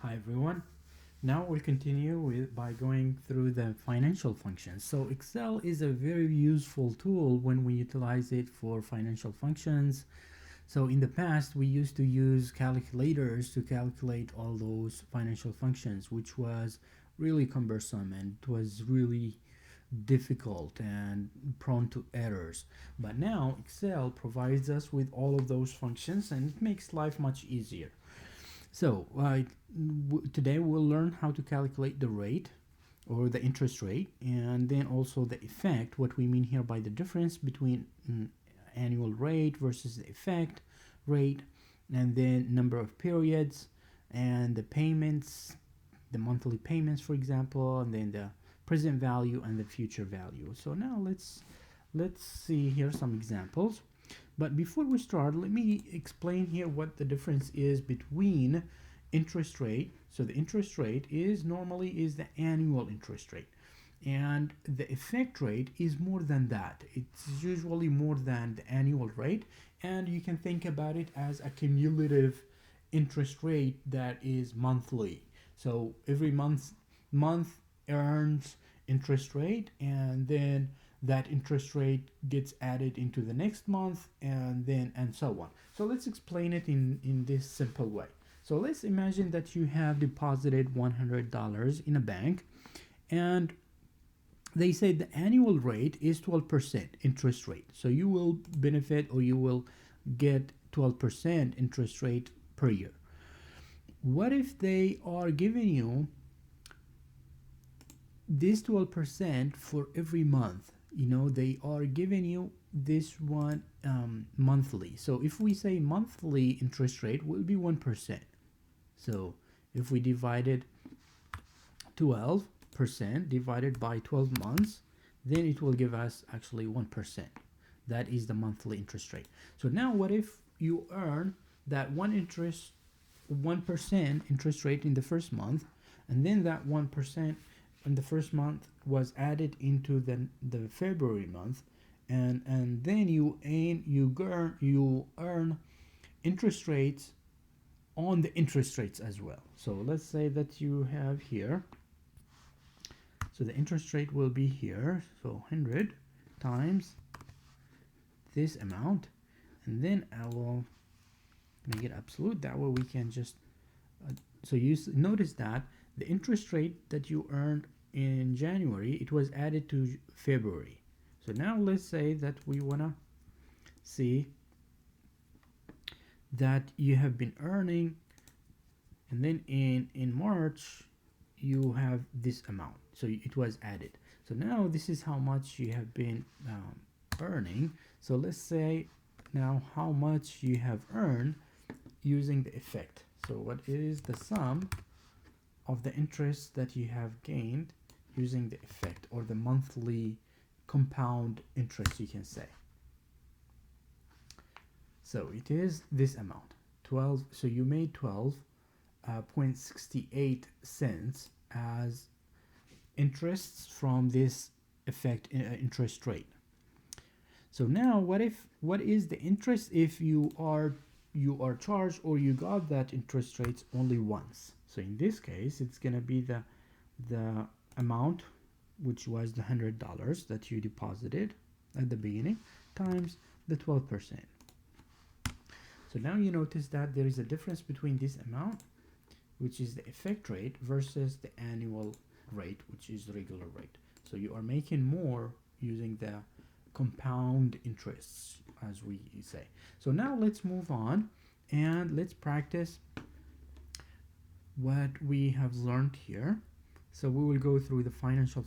Hi everyone. Now we'll continue by going through the financial functions. So Excel is a very useful tool when we utilize it for financial functions. So in the past we used to use calculators to calculate all those financial functions, which was really cumbersome and it was really difficult and prone to errors. But now Excel provides us with all of those functions and it makes life much easier. So today we'll learn how to calculate the rate or the interest rate, and then also the effect, what we mean here by the difference between annual rate versus the effect rate, and then number of periods and the payments, the monthly payments for example, and then the present value and the future value. So now let's see here some examples. But before we start, let me explain here what the difference is between interest rate. So the interest rate is normally is the annual interest rate, and the effect rate is more than that. It's usually more than the annual rate, and you can think about it as a cumulative interest rate that is monthly. So every month earns interest rate, and then that interest rate gets added into the next month, and so on. So let's explain it in this simple way. So let's imagine that you have deposited $100 in a bank, and they say the annual rate is 12% interest rate. So you will benefit, or you will get 12% interest rate per year. What if they are giving you this 12% for every month? They are giving you this one monthly. So if we say monthly interest rate will be 1%. So if we divided 12% divided by 12 months, then it will give us actually 1%. That is the monthly interest rate. So now what if you earn that 1% interest rate in the first month, and then that 1% in the first month was added into the February month, and then you earn interest rates on the interest rates as well. So let's say that you have here, so the interest rate will be here, so 100 times this amount, and then I will make it absolute. That way we can just so you notice that the interest rate that you earned in January, it was added to February. So now let's say that we want to see that you have been earning, and then in March you have this amount, so it was added. So now this is how much you have been earning. So let's say now how much you have earned using the effect. So what is the sum of the interest that you have gained using the effect, or the monthly compound interest, you can say. So it is this amount, 12. So you made 12.68 cents as interests from this effect interest rate. So now what is the interest if you are charged, or you got that interest rates only once? So in this case it's gonna be the amount, which was the $100 that you deposited at the beginning, times the 12%. So now you notice that there is a difference between this amount, which is the effect rate, versus the annual rate, which is the regular rate. So you are making more using the compound interests, as we say. So now let's move on and let's practice what we have learned here. So we will go through the financial